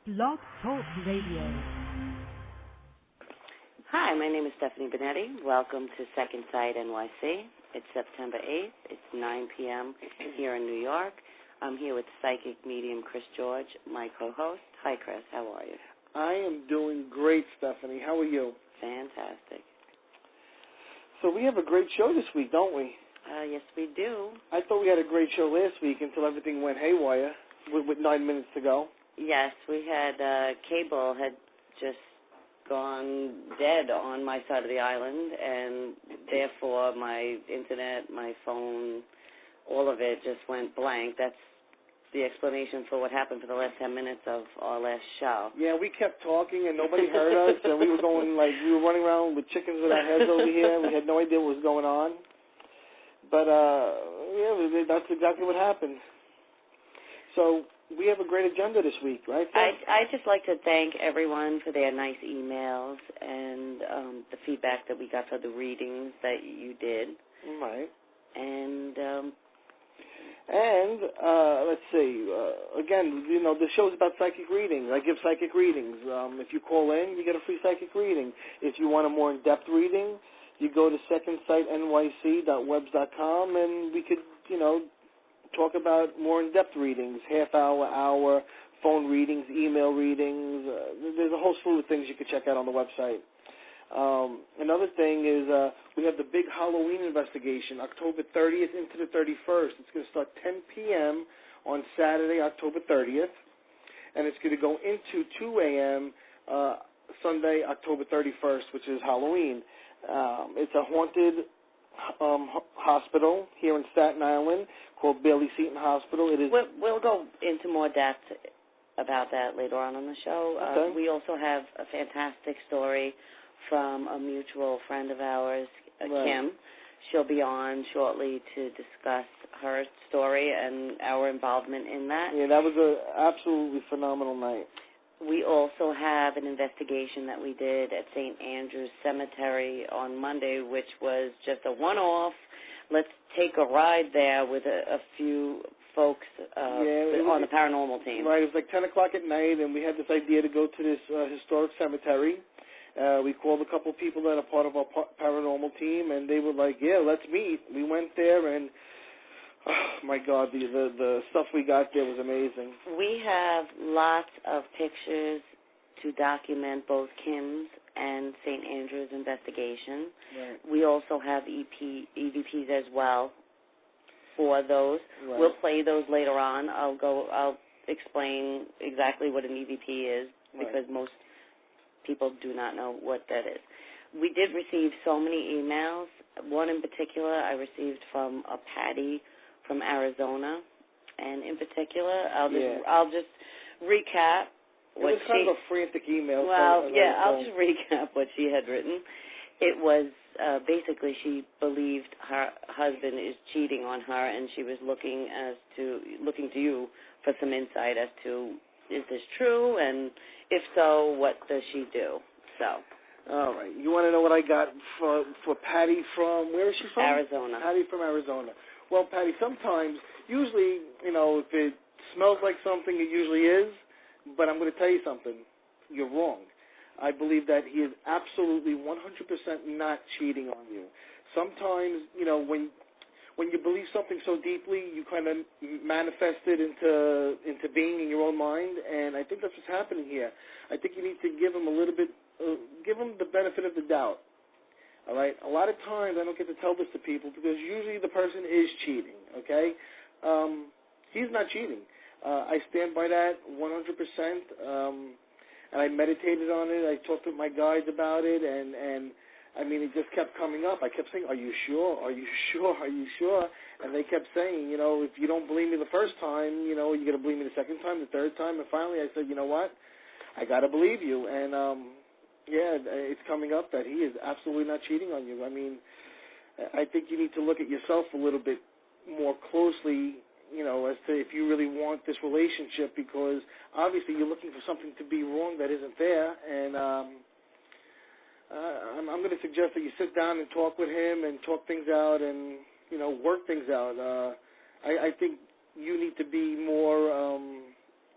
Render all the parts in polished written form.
Blog Talk Radio. Hi, my name is Stephanie Benetti. Welcome to Second Sight NYC. It's September 8th. It's 9 p.m. here in New York. I'm here with psychic medium Chris George, my co-host. Hi, Chris. How are you? I am doing great, Stephanie. How are you? Fantastic. So we have a great show this week, don't we? Yes, we do. I thought we had a great show last week until everything went haywire with 9 minutes to go. Yes, we had cable had just gone dead on my side of the island, and therefore my internet, my phone, all of it just went blank. That's the explanation for what happened for the last 10 minutes of our last show. Yeah, we kept talking and nobody heard us, and we were going we were running around with chickens with our heads over here. We had no idea what was going on. But, yeah, that's exactly what happened. So we have a great agenda this week, right? I'd just like to thank everyone for their nice emails and the feedback that we got for the readings that you did. Right. And let's see, again, you know, the show's about psychic readings. I give psychic readings. If you call in, you get a free psychic reading. If you want a more in-depth reading, you go to secondsightnyc.webs.com, and we could, you know, talk about more in-depth readings, half-hour, phone readings, email readings. There's a whole slew of things you could check out on the website. Another thing is we have the big Halloween investigation, October 30th into the 31st. It's going to start 10 p.m. on Saturday, October 30th, and it's going to go into 2 a.m. Sunday, October 31st, which is Halloween. It's a haunted hospital here in Staten Island called Bailey Seton Hospital. It is. We'll go into more depth about that later on in the show. Okay. We also have a fantastic story from a mutual friend of ours, Right. Kim. She'll be on shortly to discuss her story and our involvement in that. Yeah, that was an absolutely phenomenal night. We also have an investigation that we did at St. Andrew's Cemetery on Monday, which was just a one-off. Let's take a ride there with a few folks on the paranormal team. Right, it was like 10 o'clock at night, and we had this idea to go to this historic cemetery. We called a couple people that are part of our paranormal team, and they were like, yeah, let's meet. We went there, and oh, my God, the stuff we got there was amazing. We have lots of pictures to document both Kim's and St. Andrew's investigation. Right. We also have EVPs as well for those. Right. We'll play those later on. I'll explain exactly what an EVP is because most people do not know what that is. We did receive so many emails. One in particular I received from a Patty from Arizona, and in particular, I'll just recap what it was kind of a frantic email. Well, yeah, I'll just recap what she had written. It was basically she believed her husband is cheating on her, and she was looking to you for some insight as to, is this true, and if so, what does she do? So. All right. You want to know what I got for Patty from, where is she from? Arizona. Patty from Arizona. Well, Patty, sometimes, usually, you know, if it smells like something, it usually is. But I'm going to tell you something. You're wrong. I believe that he is absolutely 100% not cheating on you. Sometimes, you know, when you believe something so deeply, you kind of manifest it into being in your own mind, and I think that's what's happening here. I think you need to give him a little bit, give him the benefit of the doubt. All right? A lot of times I don't get to tell this to people because usually the person is cheating, okay? He's not cheating. I stand by that 100%, and I meditated on it. I talked with my guides about it, and I mean, it just kept coming up. I kept saying, are you sure? Are you sure? Are you sure? And they kept saying, you know, if you don't believe me the first time, you know, you're going to believe me the second time, the third time. And finally I said, you know what? I got to believe you. And, yeah, it's coming up that he is absolutely not cheating on you. I mean, I think you need to look at yourself a little bit more closely, you know, as to if you really want this relationship, because obviously you're looking for something to be wrong that isn't there. And I'm going to suggest that you sit down and talk with him and talk things out and, you know, work things out. I think you need to be more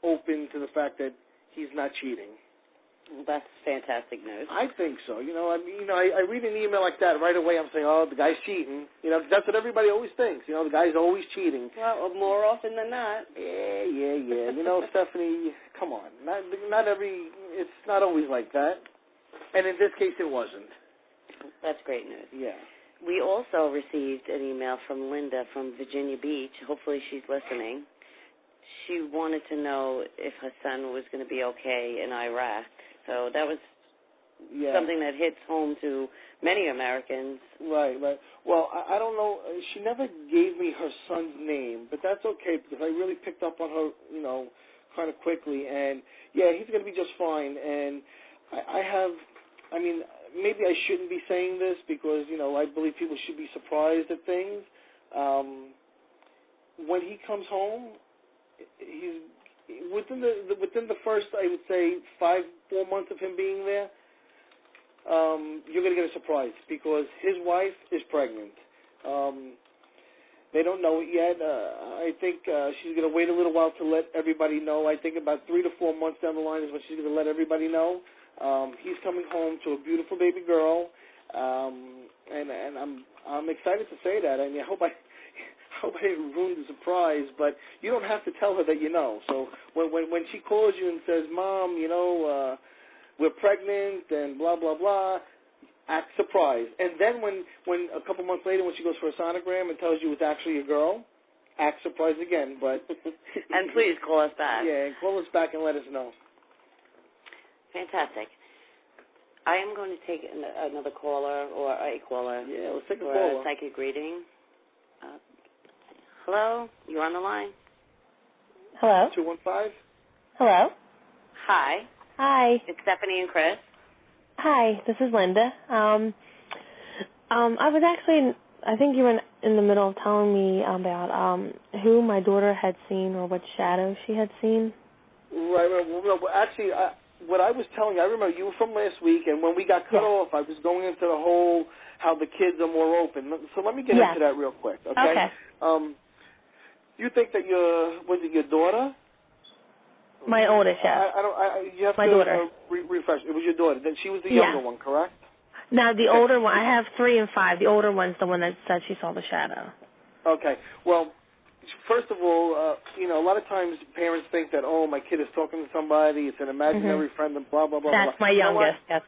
open to the fact that he's not cheating. That's fantastic news. I think so. I read an email like that right away. I'm saying, oh, the guy's cheating. 'Cause that's what everybody always thinks. The guy's always cheating. Well, more often than not. Yeah. Stephanie, come on. It's not always like that. And in this case, it wasn't. That's great news. Yeah. We also received an email from Linda from Virginia Beach. Hopefully she's listening. She wanted to know if her son was going to be okay in Iraq. So that was something that hits home to many Americans. Right. Well, I don't know. She never gave me her son's name, but that's okay because I really picked up on her, kind of quickly. And, yeah, he's going to be just fine. And maybe I shouldn't be saying this because, I believe people should be surprised at things. When he comes home, he's within the first, I would say, 4 months of him being there, you're going to get a surprise because his wife is pregnant. They don't know it yet. I think she's going to wait a little while to let everybody know. I think about 3 to 4 months down the line is when she's going to let everybody know. He's coming home to a beautiful baby girl, and I'm excited to say that. I mean, I hope I ruined the surprise, but you don't have to tell her that you know. So when she calls you and says, "Mom, we're pregnant," and blah blah blah, act surprised. And then when a couple months later, when she goes for a sonogram and tells you it's actually a girl, act surprised again. But and please call us back. Yeah, call us back and let us know. Fantastic. I am going to take another caller or a caller. Yeah, let's take a for caller. A psychic reading. Hello, you're on the line. Hello. 215. Hello. Hi. Hi. It's Stephanie and Chris. Hi, this is Linda. I was actually, I think you were in the middle of telling me about who my daughter had seen or what shadow she had seen. Right. Well, actually, what I was telling you, I remember you were from last week, and when we got cut off, I was going into the whole how the kids are more open. So let me get into that real quick, okay? You think that was it your daughter? My oldest, yeah. You have my to daughter. Refresh. It was your daughter. Then she was the younger one, correct? No, the older one. I have 3 and 5. The older one's the one that said she saw the shadow. Okay. Well, first of all, a lot of times parents think that, oh, my kid is talking to somebody, it's an imaginary friend, and blah, blah, blah, blah. That's my youngest, yes.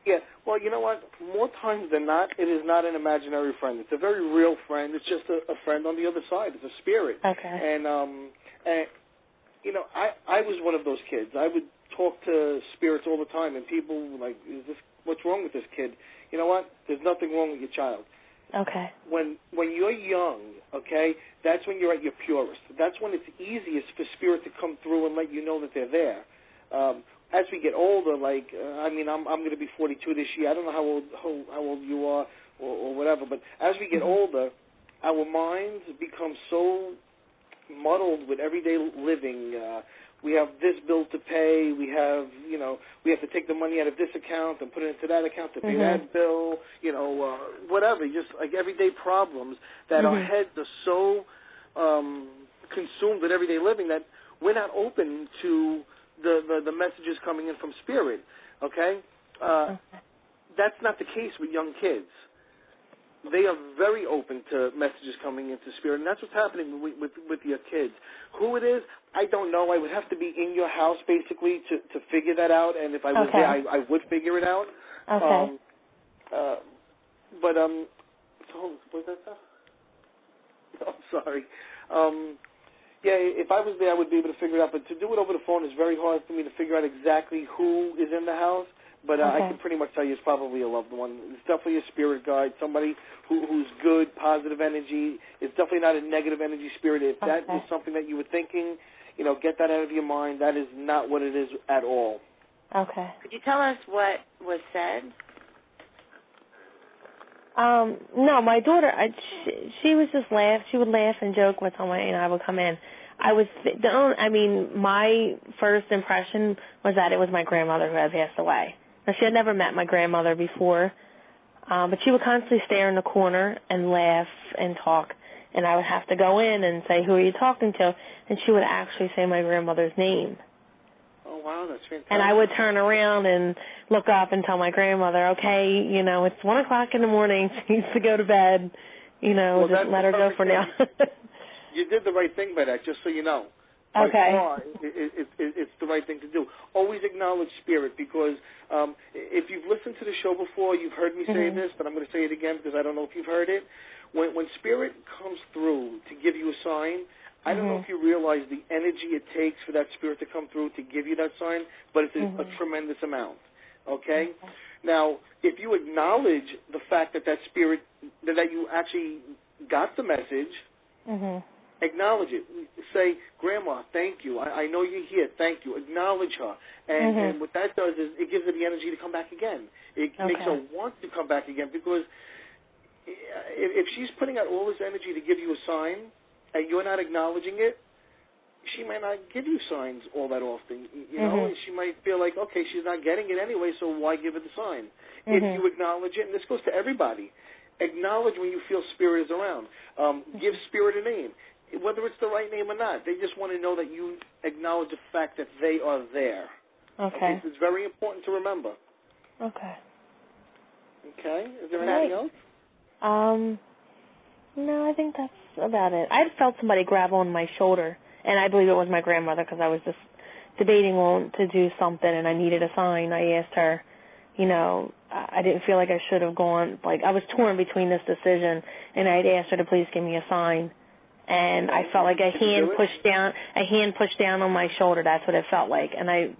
Yeah, well, you know what? More times than not, it is not an imaginary friend. It's a very real friend. It's just a friend on the other side. It's a spirit. Okay. And I was one of those kids. I would talk to spirits all the time, and people were like, what's wrong with this kid? You know what? There's nothing wrong with your child. Okay. When you're young, okay, that's when you're at your purest. That's when it's easiest for spirit to come through and let you know that they're there. As we get older, I'm going to be 42 this year. I don't know how old you are or whatever, but as we get older, our minds become so muddled with everyday living. We have this bill to pay. We have to take the money out of this account and put it into that account to pay that bill. Whatever. Just like everyday problems that our heads are so consumed with everyday living that we're not open to the messages coming in from spirit. Okay? That's not the case with young kids. They are very open to messages coming into spirit, and that's what's happening with your kids. Who it is, I don't know. I would have to be in your house, basically, to figure that out, and if I was there, I would figure it out. Okay. Was that stuff? I'm sorry. If I was there, I would be able to figure it out, but to do it over the phone is very hard for me to figure out exactly who is in the house. But I can pretty much tell you it's probably a loved one. It's definitely a spirit guide, somebody who's good, positive energy. It's definitely not a negative energy spirit. If that is something that you were thinking, get that out of your mind. That is not what it is at all. Okay. Could you tell us what was said? No, my daughter, she was just she would laugh and joke with someone, and I would come in. My first impression was that it was my grandmother who had passed away. Now, she had never met my grandmother before, but she would constantly stare in the corner and laugh and talk, and I would have to go in and say, who are you talking to? And she would actually say my grandmother's name. Oh, wow, that's fantastic. And I would turn around and look up and tell my grandmother, okay, it's 1 o'clock in the morning. She needs to go to bed. Well, just let her go for now. You did the right thing by that, just so you know. Okay. By far, it's the right thing to do. Always acknowledge spirit, because if you've listened to the show before, you've heard me say this, but I'm going to say it again because I don't know if you've heard it. When spirit comes through to give you a sign, I don't know if you realize the energy it takes for that spirit to come through to give you that sign, but it's a tremendous amount, okay? Now, if you acknowledge the fact that spirit, that you actually got the message, acknowledge it. Say, Grandma, thank you. I know you're here. Thank you. Acknowledge her. And what that does is it gives her the energy to come back again. It makes her want to come back again, because if she's putting out all this energy to give you a sign and you're not acknowledging it, she might not give you signs all that often. You know, she might feel like, okay, she's not getting it anyway, so why give her the sign? If you acknowledge it, and this goes to everybody, acknowledge when you feel spirit is around. Give spirit a name, whether it's the right name or not. They just want to know that you acknowledge the fact that they are there. Okay. It's very important to remember. Okay. Okay. Is there anything else? No, I think that's about it. I felt somebody grab on my shoulder, and I believe it was my grandmother, because I was just debating on to do something, and I needed a sign. I asked her, I didn't feel like I should have gone. Like, I was torn between this decision, and I'd asked her to please give me a sign. And I felt like a hand pushed down on my shoulder. That's what it felt like. And I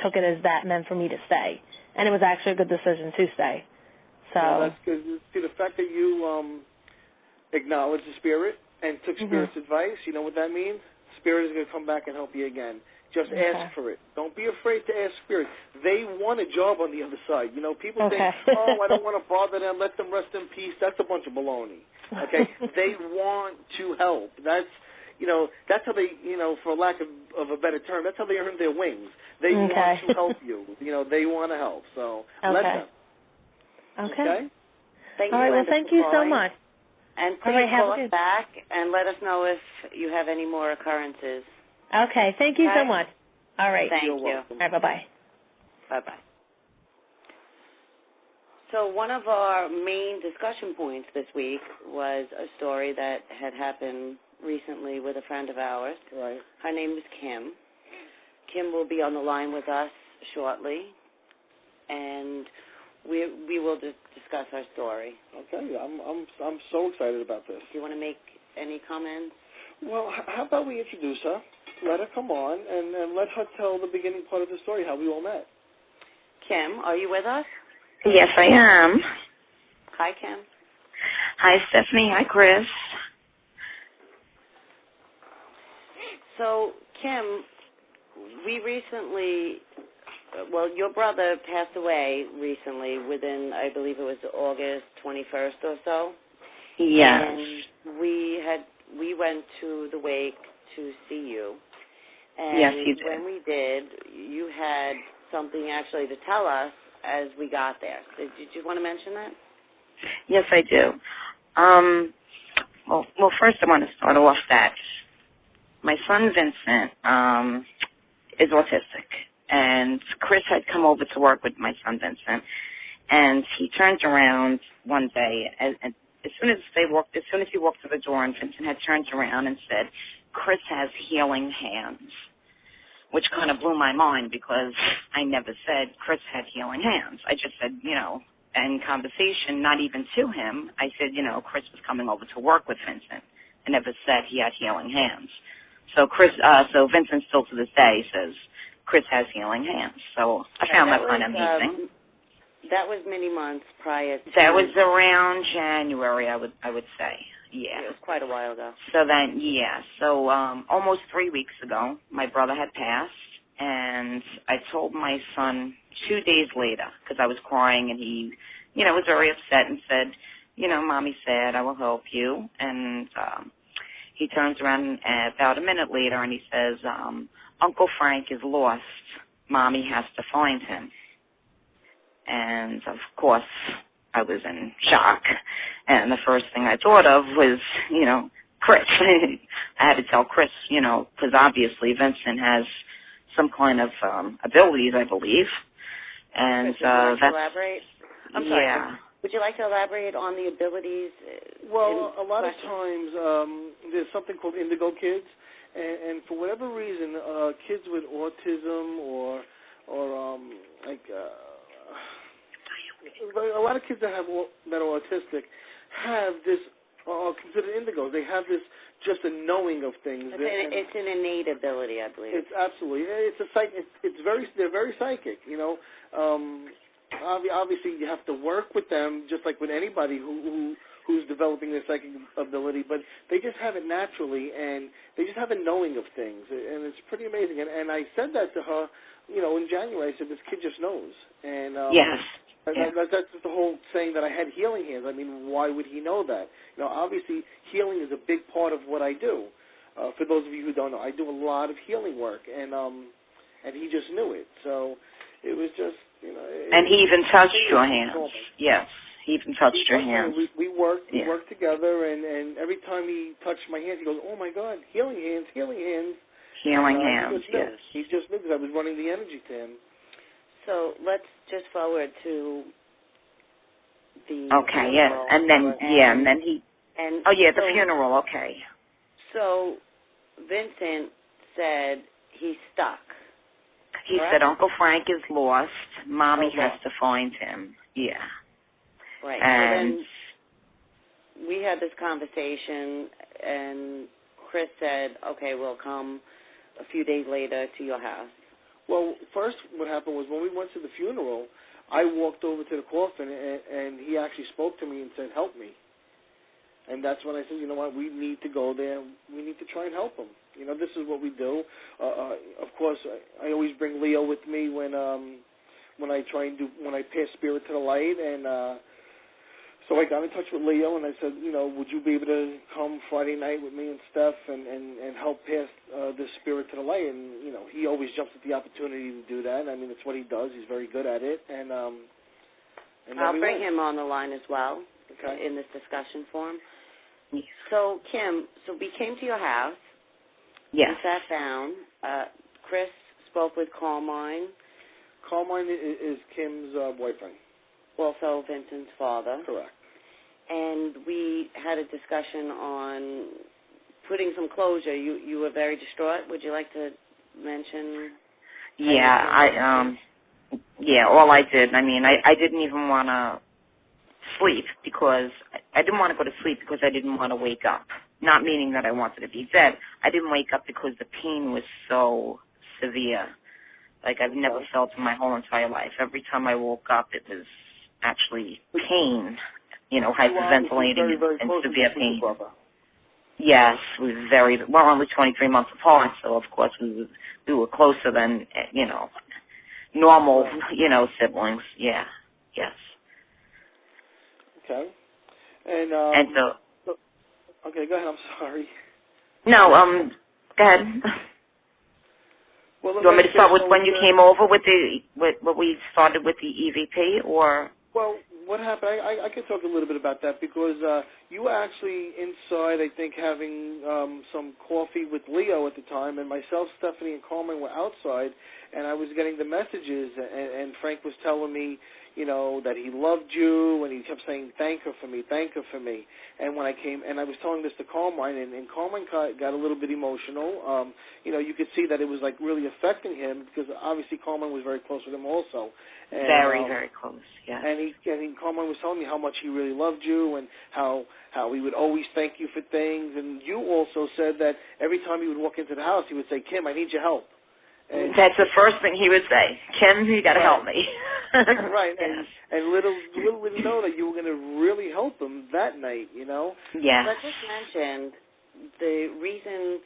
took it as that meant for me to stay. And it was actually a good decision to stay. So that's good. See, the fact that you acknowledged the spirit and took spirit's advice, you know what that means? Spirit is going to come back and help you again. Just ask for it. Don't be afraid to ask spirit. They want a job on the other side. People think, oh, I don't want to bother them, let them rest in peace. That's a bunch of baloney. Okay? They want to help. That's how they, for lack of a better term, that's how they earn their wings. They want to help you. They want to help. So let them. Okay. Thank All you, right, well, thank you so much. And please call us back and let us know if you have any more occurrences. Okay, thank you so much. All right. Thank you. All right, bye-bye. Bye-bye. So one of our main discussion points this week was a story that had happened recently with a friend of ours. Right. Her name is Kim. Kim will be on the line with us shortly, and we will discuss our story. Okay, I'm so excited about this. Do you want to make any comments? Well, how about we introduce her, let her come on, and let her tell the beginning part of the story, how we all met. Kim, are you with us? Yes, I am. Hi, Kim. Hi, Stephanie. Hi, Chris. So, Kim, we recently, your brother passed away recently within, I believe it was August 21st or so. Yes. And we went to the wake to see you. And yes, you did. When we did, you had something actually to tell us as we got there. Did you want to mention that? Yes, I do. Well, first I want to start off that my son Vincent is autistic, and Chris had come over to work with my son Vincent, and he turned around one day, and as soon as he walked to the door, and Vincent had turned around and said, "Chris has healing hands," which kind of blew my mind because I never said Chris had healing hands. I just said, in conversation, not even to him, I said, Chris was coming over to work with Vincent. I never said he had healing hands. So Vincent still to this day says Chris has healing hands. So I found that kind of amusing. That was many months prior to... That was around January, I would say. Yeah. It was quite a while ago. So then, So almost 3 weeks ago, my brother had passed, and I told my son 2 days later, because I was crying, and he, was very upset and said, Mommy said, I will help you. And he turns around about a minute later, and he says, Uncle Frank is lost. Mommy has to find him. And, of course, I was in shock. And the first thing I thought of was, Chris. I had to tell Chris, because obviously Vincent has some kind of abilities, I believe. And would you like that's to elaborate? I'm yeah. sorry. Would you like to elaborate on the abilities? Well, a lot of times there's something called indigo kids, and for whatever reason, kids with autism or like a lot of kids that are autistic have this are considered indigos. They have this just a knowing of things. It's an innate ability, I believe. It's absolutely. They're very psychic. You know, obviously you have to work with them, just like with anybody who's developing their psychic ability. But they just have it naturally, and they just have a knowing of things, and it's pretty amazing. And I said that to her, you know, in January. I said, this kid just knows. And yes. That's the whole saying that I had healing hands. I mean, why would he know that? You know, obviously, healing is a big part of what I do. For those of you who don't know, I do a lot of healing work, and he just knew it. So it was just, you know. And he even touched your hands. Yes, he even touched your hands. We worked together, and every time he touched my hands, he goes, "Oh my God, healing hands, healing hands." Healing hands. Yes. He just knew because I was running the energy to him. So let's just forward to the okay, funeral. yes, and then he. And the funeral. Okay. So Vincent said he's stuck. He correct? said Uncle Frank is lost. Mommy has to find him. Yeah. Right. And so then we had this conversation, and Chris said, "Okay, we'll come a few days later to your house." Well, first what happened was when we went to the funeral, I walked over to the coffin, and he actually spoke to me and said, "Help me." And that's when I said, you know what, we need to go there. We need to try and help him. You know, this is what we do. Of course, I always bring Leo with me when I pass spirit to the light, and so I got in touch with Leo, and I said, you know, would you be able to come Friday night with me and Steph and help pass this spirit to the light? And, you know, he always jumps at the opportunity to do that. I mean, it's what he does. He's very good at it. And I'll bring him on the line as well in this discussion forum. So, Kim, we came to your house. Yes. We sat down. Chris spoke with Carmine. Carmine is Kim's boyfriend. Also Vincent's father. Correct. And we had a discussion on putting some closure. You were very distraught. Would you like to mention? Yeah, all I did. I mean, I didn't even want to sleep because I didn't want to go to sleep because I didn't want to wake up. Not meaning that I wanted to be dead. I didn't wake up because the pain was so severe. Like I've never felt in my whole entire life. Every time I woke up, it was actually pain, you know, hyperventilating and severe pain. Yes, we were only 23 months apart, so of course we were closer than, you know, normal, you know, siblings. Yeah, yes. Okay. And so. Okay, go ahead. I'm sorry. No, go ahead. Well, do you want me to start with when you came over with what we started with the EVP, or? Well, what happened, I can talk a little bit about that because you were actually inside, I think, having some coffee with Leo at the time, and myself, Stephanie, and Carmen were outside, and I was getting the messages, and Frank was telling me, you know, that he loved you, and he kept saying, thank her for me. And when I came, and I was telling this to Carmine, and Carmine got a little bit emotional. You know, you could see that it was, like, really affecting him, because obviously Carmine was very close with him also. And, very, very close, yeah. And Carmine was telling me how much he really loved you, and how he would always thank you for things. And you also said that every time he would walk into the house, he would say, Kim, I need your help. And that's the first thing he would say. Kim, you got to help me. Right, yes. and little did he know that you were going to really help him that night, you know? Yes. But I just mentioned the reason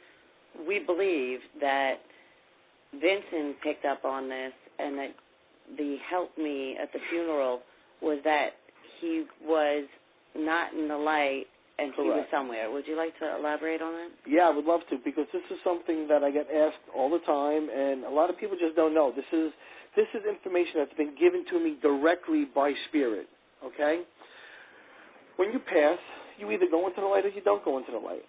we believe that Vincent picked up on this and that the help me at the funeral was that he was not in the light and Correct. He was somewhere. Would you like to elaborate on that? Yeah, I would love to, because this is something that I get asked all the time, and a lot of people just don't know. This is information that's been given to me directly by Spirit, okay? When you pass, you either go into the light or you don't go into the light.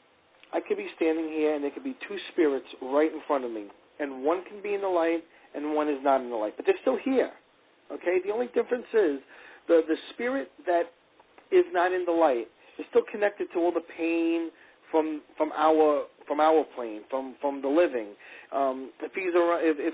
I could be standing here, and there could be two spirits right in front of me, and one can be in the light and one is not in the light. But they're still here, okay? The only difference is the spirit that is not in the light is still connected to all the pain from our plane, from the living. If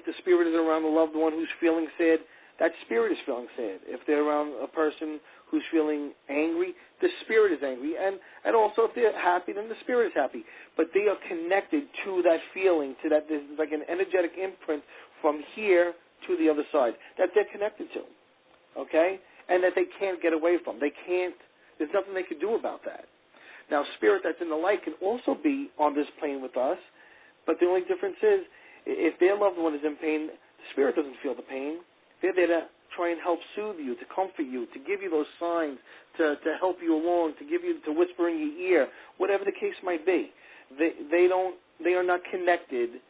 the spirit is around the loved one who's feeling sad, that spirit is feeling sad. If they're around a person who's feeling angry, the spirit is angry. And also if they're happy, then the spirit is happy. But they are connected to that feeling, to that. There's like an energetic imprint from here to the other side that they're connected to, okay? And that they can't get away from. There's nothing they can do about that. Now, spirit that's in the light can also be on this plane with us, but the only difference is if their loved one is in pain, the spirit doesn't feel the pain. They're there to try and help soothe you, to comfort you, to give you those signs, to help you along, to whisper in your ear, whatever the case might be. They are not connected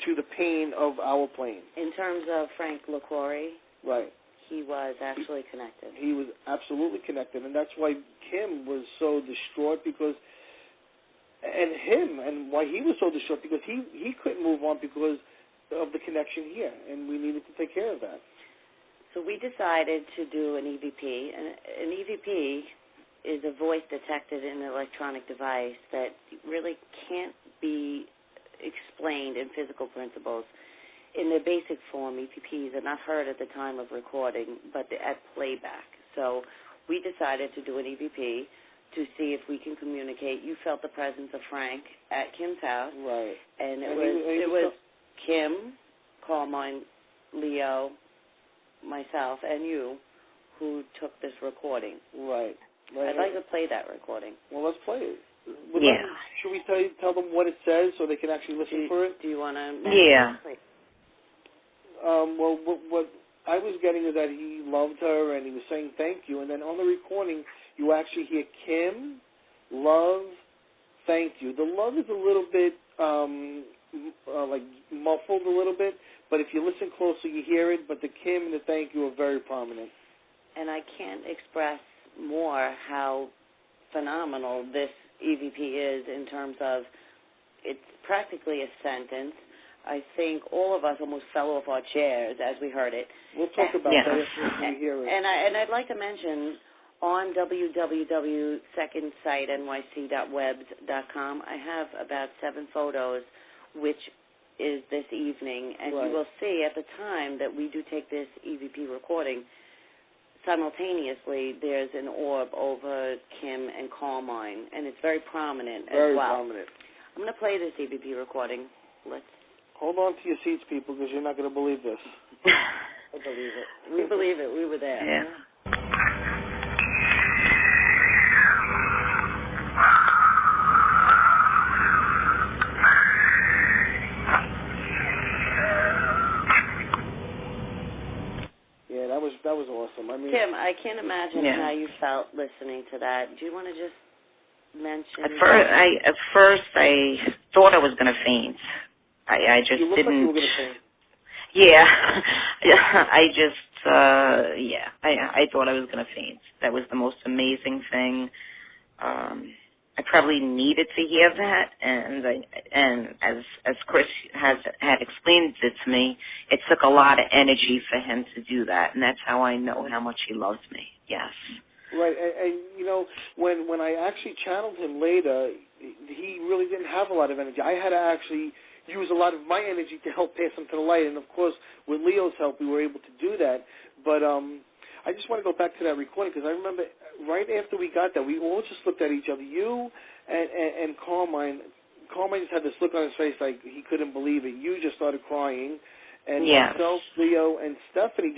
to the pain of our plane. In terms of Frank LaQuarrie, right, he was actually connected. He was absolutely connected, and that's why Kim was so distraught and why he was so distraught because he couldn't move on because of the connection here, and we needed to take care of that. So we decided to do an EVP, and an EVP is a voice detected in an electronic device that really can't be explained in physical principles. In their basic form, EVPs are not heard at the time of recording, but at playback. So we decided to do an EVP to see if we can communicate. You felt the presence of Frank at Kim's house. Right. And it was Kim, Carmine, Leo, myself, and you who took this recording. Right. I'd like to play that recording. Well, let's play it. Should we tell them what it says so they can actually listen for it? Do you want to? Yeah. Well, what I was getting is that he loved her and he was saying thank you, and then on the recording you actually hear Kim, love, thank you. The love is a little bit like muffled a little bit, but if you listen closely you hear it, but the Kim and the thank you are very prominent. And I can't express more how phenomenal this EVP is in terms of it's practically a sentence. I think all of us almost fell off our chairs as we heard it. We'll talk about that after we hear it. And I'd like to mention on www.secondsightnyc.webs.com I have about 7 photos, which is this evening. And you will see at the time that we do take this EVP recording, simultaneously there's an orb over Kim and Carmine, and it's very prominent as well. Very prominent. I'm going to play this EVP recording. Let's hold on to your seats, people, because you're not going to believe this. I believe it. We believe it. We were there. Yeah. Yeah, that was awesome. I mean, Kim, I can't imagine how you felt listening to that. Do you want to just mention? At first, I thought I was going to faint. I just you looked didn't. Like you were going to faint. Yeah, I thought I was going to faint. That was the most amazing thing. I probably needed to hear that, and as Chris had explained it to me, it took a lot of energy for him to do that, and that's how I know how much he loves me. Yes. Right, and you know, when I actually channeled him later, he really didn't have a lot of energy. I had to actually use a lot of my energy to help pass him to the light, and of course, with Leo's help, we were able to do that. But I just want to go back to that recording because I remember right after we got that, we all just looked at each other. You and Carmine just had this look on his face like he couldn't believe it. You just started crying, and myself, Leo, and Stephanie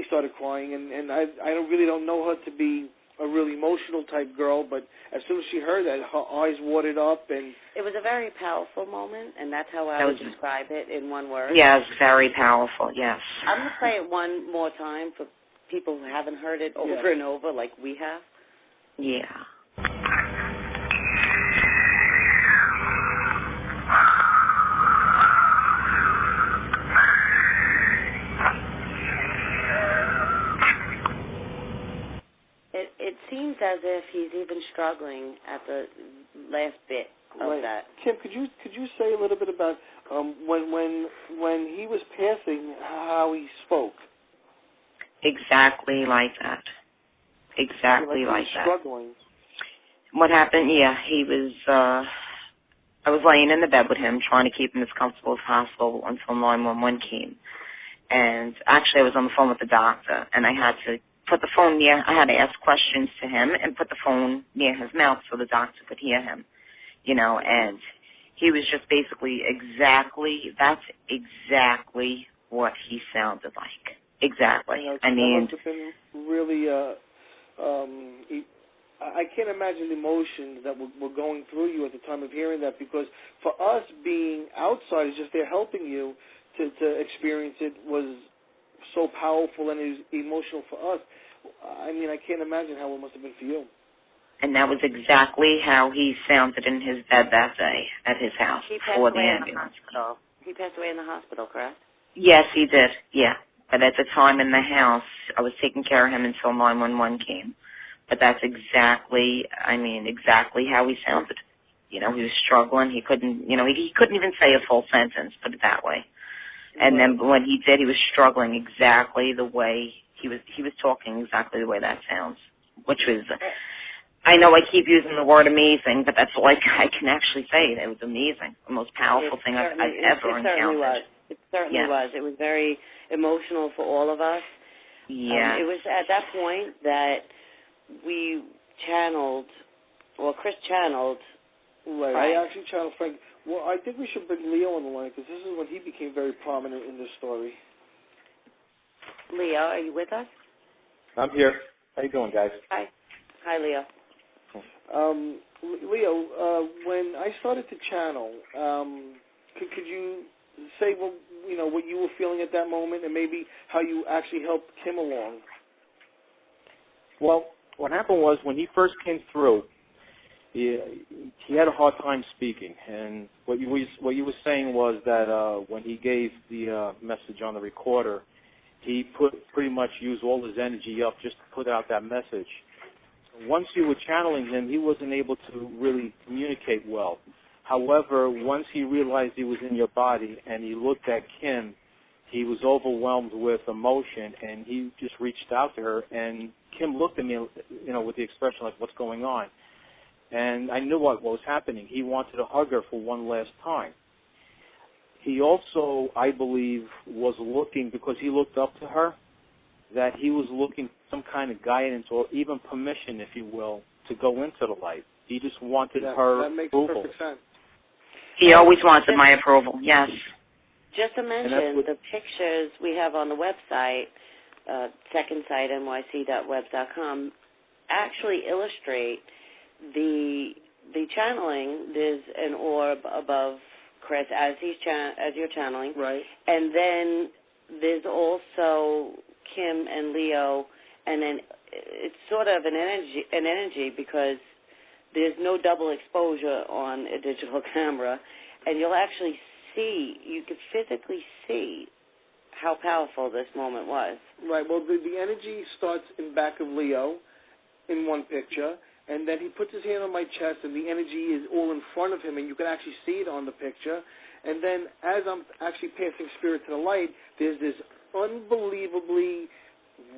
started crying, and I really don't know her to be a really emotional type girl, but as soon as she heard that, her eyes watered up, and it was a very powerful moment, and that's how I would describe it in one word. Yes, very powerful. Yes. I'm going to play it one more time for people who haven't heard it over and over like we have. Yeah. It seems as if he's even struggling at the last bit of that. Kim, could you say a little bit about when he was passing, how he spoke? Exactly like that. Exactly like that. Struggling. What happened? Yeah, he was. I was laying in the bed with him, trying to keep him as comfortable as possible until 911 came. And actually, I was on the phone with the doctor, and I had to put the phone near. I had to ask questions to him and put the phone near his mouth so the doctor could hear him. And he was just basically that's exactly what he sounded like. Exactly. That must have been really. I can't imagine the emotions that were going through you at the time of hearing that, because for us being outsiders, just there helping you to experience it was so powerful and it was emotional for us. I mean, I can't imagine how it must have been for you. And that was exactly how he sounded in his bed that day at his house before the ambulance. He passed away in the hospital, correct? Yes, he did, yeah. But at the time in the house, I was taking care of him until 911 came. But that's exactly how he sounded. He was struggling. He couldn't, he couldn't even say a full sentence, put it that way. And then when he did, he was struggling exactly the way he was talking exactly the way that sounds, which was, I know I keep using the word amazing, but that's all I can actually say. It was amazing, the most powerful thing I've ever encountered. It certainly was. It was very emotional for all of us. Yeah. It was at that point that we channeled, or Chris channeled. Right. Frank. I actually channeled Frank. Well, I think we should bring Leo on the line, because this is when he became very prominent in this story. Leo, are you with us? I'm here. How you doing, guys? Hi. Hi, Leo. Leo, when I started to channel, could you say what you were feeling at that moment, and maybe how you actually helped Kim along? Well, what happened was when he first came through, he had a hard time speaking, and what you were saying was that when he gave the message on the recorder, he pretty much used all his energy up just to put out that message. Once you were channeling him, he wasn't able to really communicate well. However, once he realized he was in your body and he looked at Kim, he was overwhelmed with emotion, and he just reached out to her, and Kim looked at me, with the expression like, what's going on? And I knew what was happening. He wanted to hug her for one last time. He also, I believe, was looking, because he looked up to her, that he was looking for some kind of guidance or even permission, if you will, to go into the light. He just wanted her that makes approval. Perfect sense. He always wanted my approval, yes. Just to mention, the pictures we have on the website, second site, nyc.webs.com, actually illustrate the channeling. There's an orb above Chris as you're channeling, right? And then there's also Kim and Leo, and then it's sort of an energy because there's no double exposure on a digital camera, and you'll actually see, you could physically see how powerful this moment was. Right. Well, the energy starts in back of Leo in one picture, and then he puts his hand on my chest, and the energy is all in front of him, and you can actually see it on the picture. And then as I'm actually passing spirit to the light, there's this unbelievably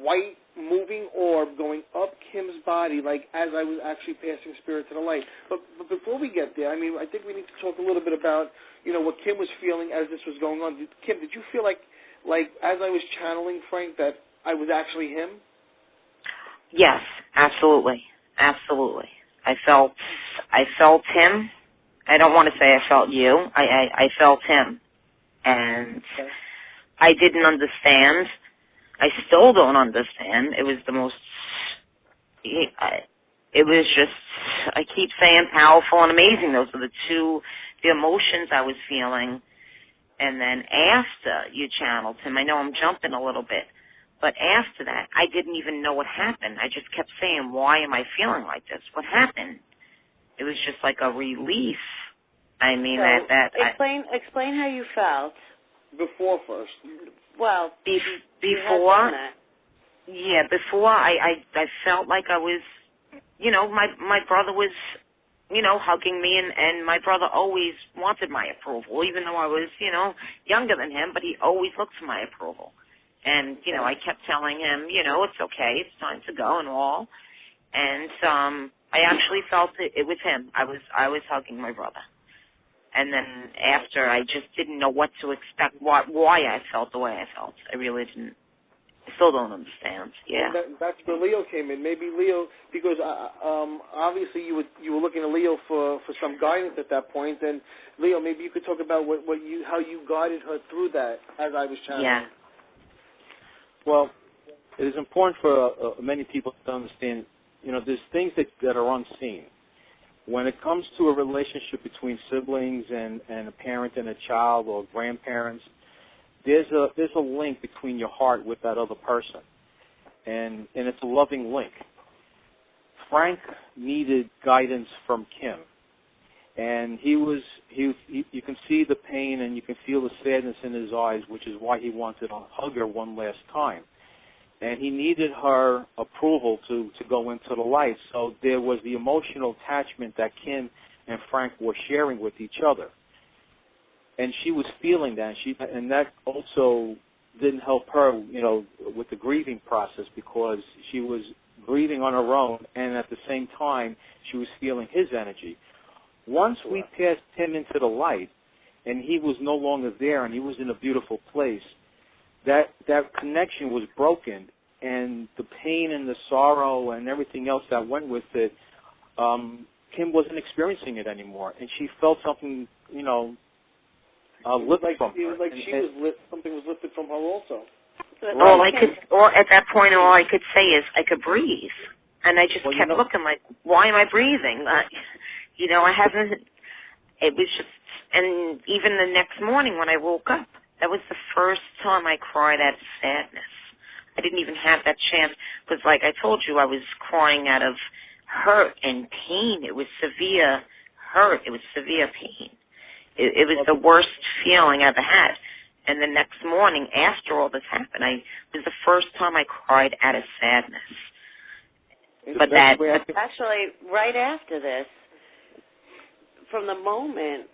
white moving orb going up Kim's body, like as I was actually passing spirit to the light. But before we get there, I think we need to talk a little bit about, what Kim was feeling as this was going on. Kim, did you feel like as I was channeling Frank that I was actually him? Yes, absolutely. Absolutely. I felt him. I don't want to say I felt you. I felt him. And okay. I didn't understand. I still don't understand. It was the most, it was just, I keep saying powerful and amazing. Those are the emotions I was feeling. And then after you channeled him, I know I'm jumping a little bit, but after that, I didn't even know what happened. I just kept saying, why am I feeling like this? What happened? It was just like a relief. Explain how you felt. Before first. Well, before, before I felt like I was, my brother was hugging me, and my brother always wanted my approval, even though I was, younger than him, but he always looked for my approval. And, I kept telling him, it's okay, it's time to go and all. And I actually felt it was him. I was hugging my brother. And then after, I just didn't know what to expect, why I felt the way I felt. I really didn't. I still don't understand. Yeah. That's where Leo came in. Maybe Leo, because obviously you were looking to Leo for some guidance at that point. And Leo, maybe you could talk about how you guided her through that, as I was channeling. Yeah. Well, it is important for many people to understand. There's things that are unseen. When it comes to a relationship between siblings and a parent and a child or grandparents, there's a link between your heart with that other person, and it's a loving link. Frank needed guidance from Kim, and you can see the pain and you can feel the sadness in his eyes, which is why he wanted to hug her one last time. And he needed her approval to go into the light. So there was the emotional attachment that Kim and Frank were sharing with each other. And she was feeling that, and that also didn't help her, with the grieving process, because she was grieving on her own, and at the same time, she was feeling his energy. Once we passed him into the light, and he was no longer there, and he was in a beautiful place, that connection was broken, and the pain and the sorrow and everything else that went with it, Kim wasn't experiencing it anymore, and she felt something, lifted from her. Something was lifted from her also. Or at that point, all I could say is I could breathe, and I just kept looking like, why am I breathing? I haven't. It was just, and even the next morning when I woke up, that was the first time I cried out of sadness. I didn't even have that chance, because like I told you, I was crying out of hurt and pain. It was severe hurt. It was severe pain. It was the worst feeling I ever had. And the next morning, after all this happened, it was the first time I cried out of sadness. But actually, right after this, from the moment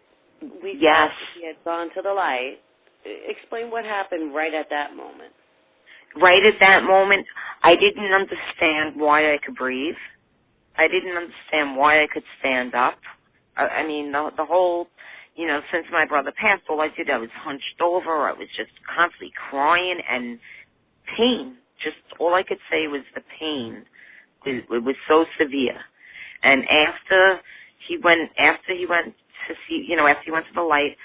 we yes. he had gone to the light, explain what happened right at that moment. Right at that moment, I didn't understand why I could breathe. I didn't understand why I could stand up. I mean, the whole, since my brother passed, all I did, I was hunched over. I was just constantly crying and pain. Just all I could say was the pain. It was so severe. And after he went to see, after he went to the light,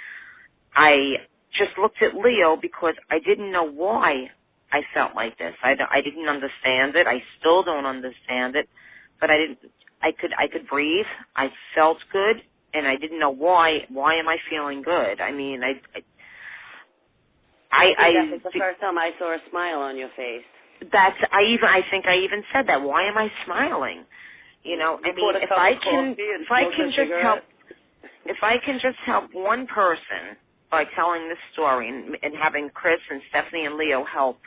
I just looked at Leo because I didn't know why I felt like this. I didn't understand it. I still don't understand it. But I could breathe. I felt good, and I didn't know why. Why am I feeling good? I mean, that was the first time I saw a smile on your face. I think I even said that. Why am I smiling? If I can just help one person by telling this story and having Chris and Stephanie and Leo help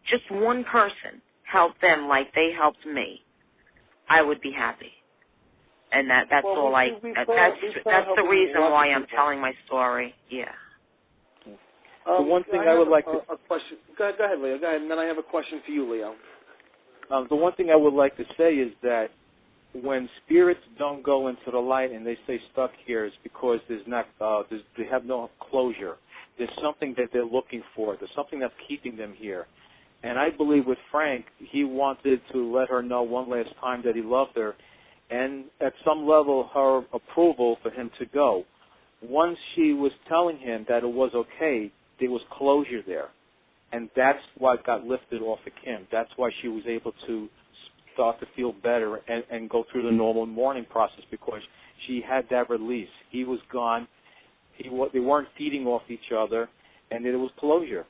just one person, help them like they helped me, I would be happy. And that's the reason why I'm telling my story. Yeah. The one thing I would like to... A question. Go ahead, Leo. Go ahead, and then I have a question for you, Leo. The one thing I would like to say is that when spirits don't go into the light and they stay stuck here, it's because they have no closure. There's something that they're looking for. There's something that's keeping them here. And I believe with Frank, he wanted to let her know one last time that he loved her, and at some level, her approval for him to go. Once she was telling him that it was okay, there was closure there. And that's what got lifted off of Kim. That's why she was able to start to feel better and go through the normal mourning process, because she had that release. He was gone. They weren't feeding off each other, and there was closure.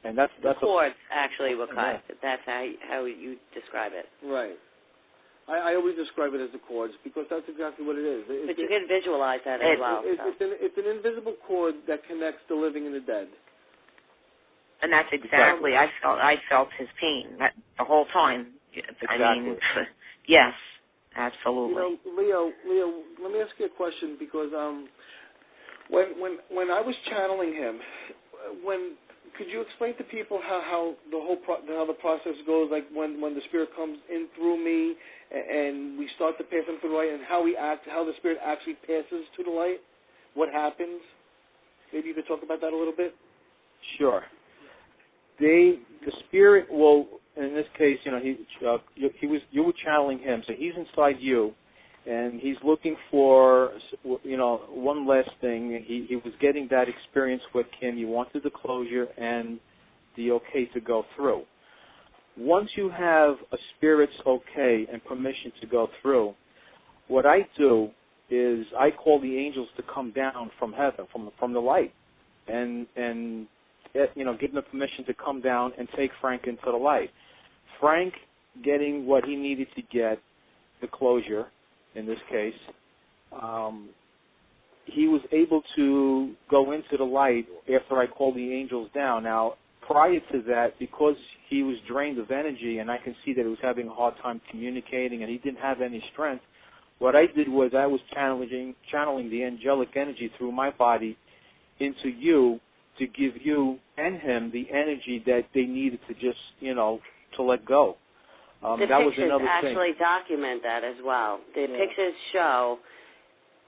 And that's the cords actually were cut. Yeah. That's how you describe it. Right. I always describe it as the cords because that's exactly what it is. But you can visualize that as well. It's an invisible cord that connects the living and the dead. And that's exactly. I felt his pain the whole time. Exactly. I mean, yes. Absolutely. Leo, let me ask you a question because when I was channeling him, could you explain to people how the process goes? Like when the spirit comes in through me and we start to pass him through the light, and how the spirit actually passes to the light. What happens? Maybe you could talk about that a little bit. Sure. The spirit will, in this case, you were channeling him, so he's inside you, and he's looking for, one last thing. He was getting that experience with Kim. He wanted the closure and the okay to go through. Once you have a spirit's okay and permission to go through, what I do is I call the angels to come down from heaven, from the light, and give them permission to come down and take Frank into the light. Frank getting what he needed to get, the closure, in this case, he was able to go into the light after I called the angels down. Now, prior to that, because he was drained of energy, and I can see that he was having a hard time communicating, and he didn't have any strength, what I did was I was channeling the angelic energy through my body into you to give you and him the energy that they needed to just, to let go. The that was pictures another actually thing. document that as well. The pictures show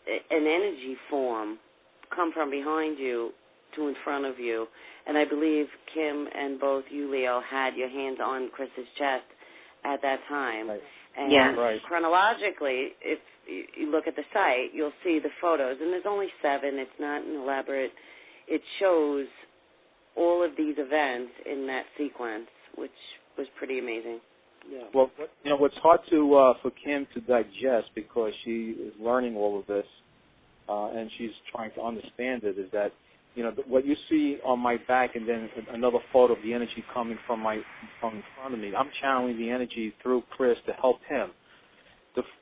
an energy form come from behind you to in front of you. And I believe Kim and both you, Leo, had your hands on Chris's chest at that time. Right. And chronologically, if you look at the site, you'll see the photos. And there's only 7. It's not an elaborate. It shows all of these events in that sequence, which was pretty amazing. Yeah. Well, what's hard for Kim to digest, because she is learning all of this, and she's trying to understand it, is that, what you see on my back and then another photo of the energy coming from in front of me, I'm channeling the energy through Chris to help him.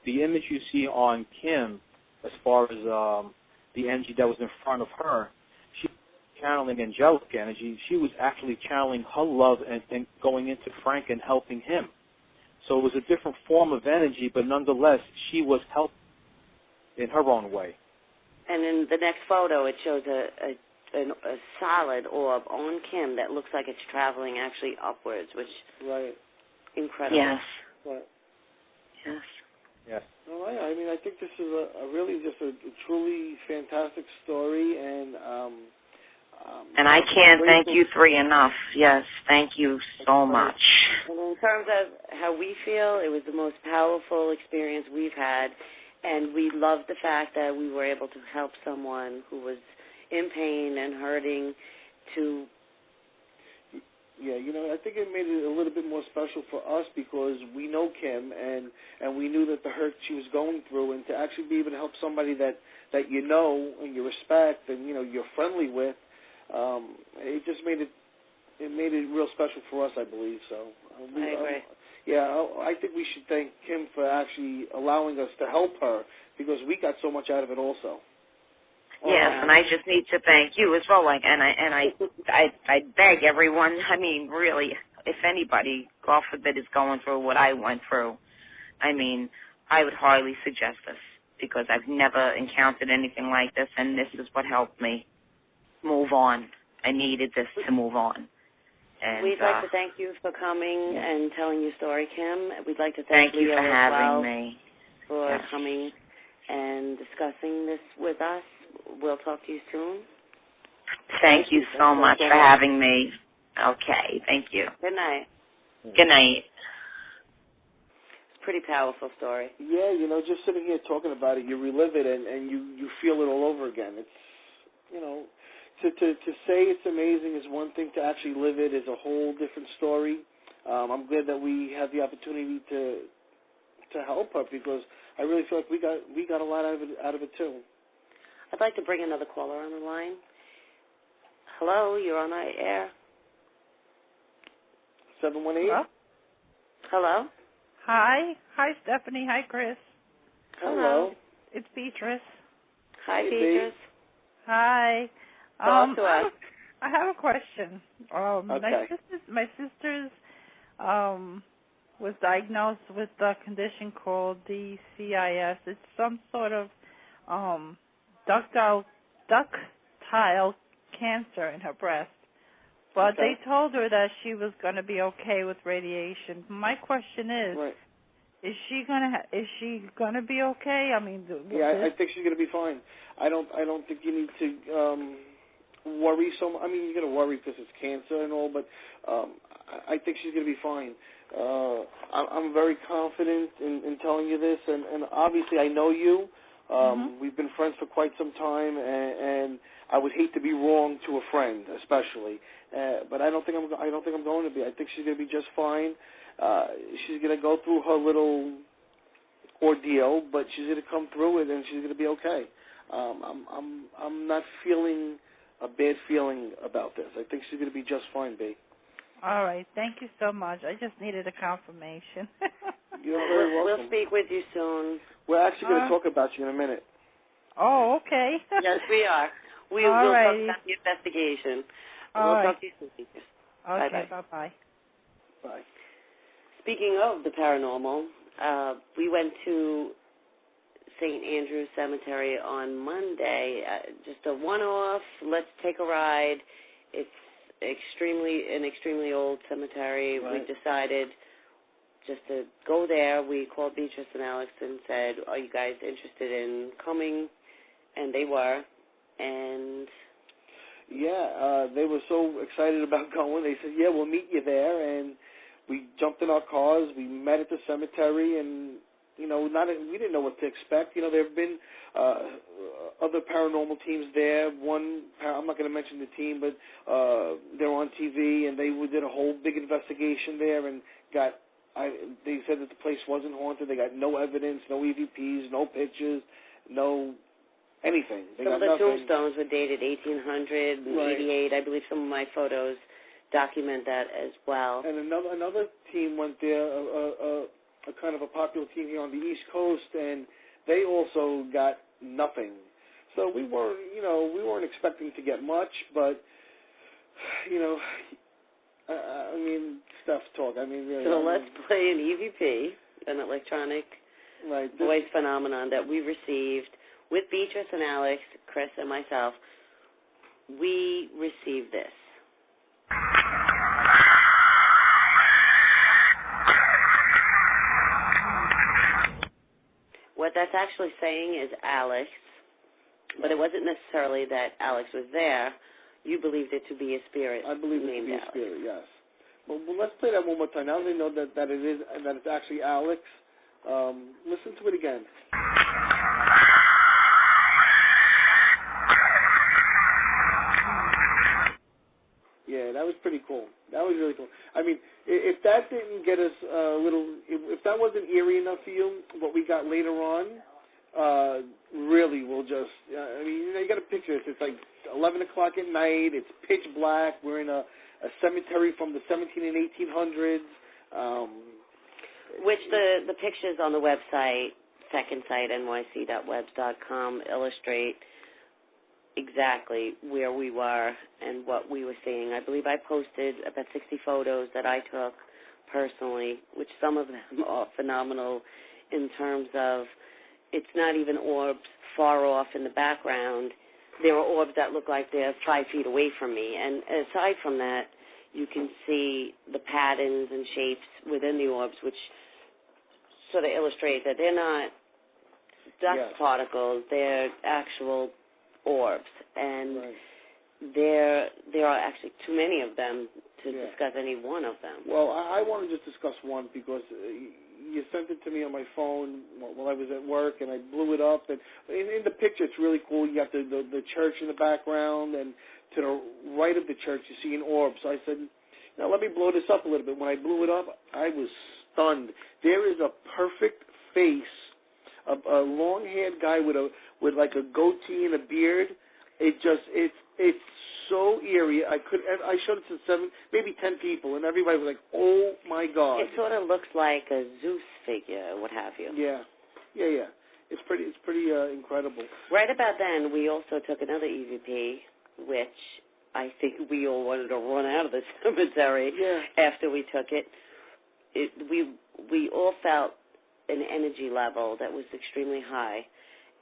The image you see on Kim, as far as the energy that was in front of her, she was channeling angelic energy. She was actually channeling her love and going into Frank and helping him. So it was a different form of energy, but nonetheless, she was helping in her own way. And in the next photo, it shows a solid orb on Kim that looks like it's traveling actually upwards, which incredible. Yes. Right. Yes. Yes. All right. I mean, I think this is a really just a truly fantastic story, and I can't thank you 3 enough. Yes, thank you so much. And in terms of how we feel, it was the most powerful experience we've had, and we love the fact that we were able to help someone who was in pain and hurting to... Yeah, I think it made it a little bit more special for us because we know Kim and we knew that the hurt she was going through, and to actually be able to help somebody that you know and you respect and you're friendly with, it just made it real special for us, I believe. So I agree. I think we should thank Kim for actually allowing us to help her because we got so much out of it also. Yes, and I just need to thank you as well. I beg everyone. I mean, really, if anybody, God forbid, is going through what I went through, I mean, I would highly suggest this because I've never encountered anything like this, and this is what helped me move on. I needed this to move on. And we'd like to thank you for coming and telling your story, Kim. We'd like to thank you Leo for having me for coming and discussing this with us. We'll talk to you soon. Thank you so much for having me. Okay, thank you. Good night. Good night. It's a pretty powerful story. Yeah, just sitting here talking about it, you relive it and you feel it all over again. It's, to say it's amazing is one thing. To actually live it is a whole different story. I'm glad that we have the opportunity to help her because I really feel like we got a lot out of it too. I'd like to bring another caller on the line. Hello, you're on our air. 718. Hello. Hi, Stephanie. Hi, Chris. Hello. It's Beatrice. Hi, Beatrice. Hi. Talk to us. I have a question. Okay. My sisters was diagnosed with a condition called DCIS. It's some sort of ductile cancer in her breast. But Okay. they told her that she was going to be okay with radiation. My question is, Right. is she gonna be okay? I mean, yeah, I think she's going to be fine. I don't think you need to worry so much. I mean, you're going to worry because it's cancer and all, but I think she's going to be fine. I'm very confident in telling you this, and obviously I know you. We've been friends for quite some time, and I would hate to be wrong to a friend, especially. But I don't think I'm going to be. I think she's going to be just fine. She's going to go through her little ordeal, but she's going to come through it, and she's going to be okay. I'm not feeling a bad feeling about this. I think she's going to be just fine, B. All right. Thank you so much. I just needed a confirmation. You're very welcome. We'll speak with you soon. We're actually going to talk about you in a minute. Oh, okay. Yes, we are. We'll talk about the investigation. We'll talk to you soon, teachers. Okay, bye-bye. Bye. Speaking of the paranormal, we went to St. Andrew's Cemetery on Monday. Just a one-off, let's take a ride. It's an extremely old cemetery. Right. We decided just to go there. We called Beatrice and Alex and said, are you guys interested in coming? And they were. And yeah, they were so excited about going. They said, yeah, we'll meet you there. And we jumped in our cars. We met at the cemetery, and we didn't know what to expect. There have been other paranormal teams there. I'm not going to mention the team, but they're on TV, and they did a whole big investigation there, and they said that the place wasn't haunted. They got no evidence, no EVPs, no pictures, no anything. Some of the tombstones were dated 1800 and 88. I believe some of my photos document that as well. And another team went there, a kind of a popular team here on the East Coast, and they also got nothing. So we weren't expecting to get much, but I mean, stuff talk. I mean, really. So let's play an EVP, an electronic voice phenomenon that we received with Beatrice and Alex, Chris and myself. We received this. What that's actually saying is Alex, but it wasn't necessarily that Alex was there. You believed it to be a spirit. I believe it to be a Alex. spirit, yes. Well, let's play that one more time. Now they know that it's actually Alex. Listen to it again. Yeah, that was pretty cool. That was really cool. I mean, if that didn't get us if that wasn't eerie enough for you, what we got later on, really will just, I mean, you got to picture this. It's like 11 o'clock at night. It's pitch black. We're in a cemetery from the 17 and 1800s. Which the pictures on the website, secondsitenyc.webs.com, illustrate exactly where we were and what we were seeing. I believe I posted about 60 photos that I took personally, which some of them are phenomenal in terms of it's not even orbs far off in the background. There are orbs that look like they're 5 feet away from me. And aside from that, you can see the patterns and shapes within the orbs, which sort of illustrate that they're not dust particles, they're actual orbs. And there are actually too many of them to discuss any one of them. Well, I want to just discuss one because you sent it to me on my phone while I was at work, and I blew it up. And in the picture, it's really cool. You got the church in the background, and to the right of the church, you see an orb. So I said, now let me blow this up a little bit. When I blew it up, I was stunned. There is a perfect face, a long-haired guy with like a goatee and a beard. It's so eerie. I showed it to 7, maybe 10 people, and everybody was like, "Oh my God!" It sort of looks like a Zeus figure, what have you. Yeah. It's pretty incredible. Right about then, we also took another EVP, which I think we all wanted to run out of the cemetery after we took it. we all felt an energy level that was extremely high,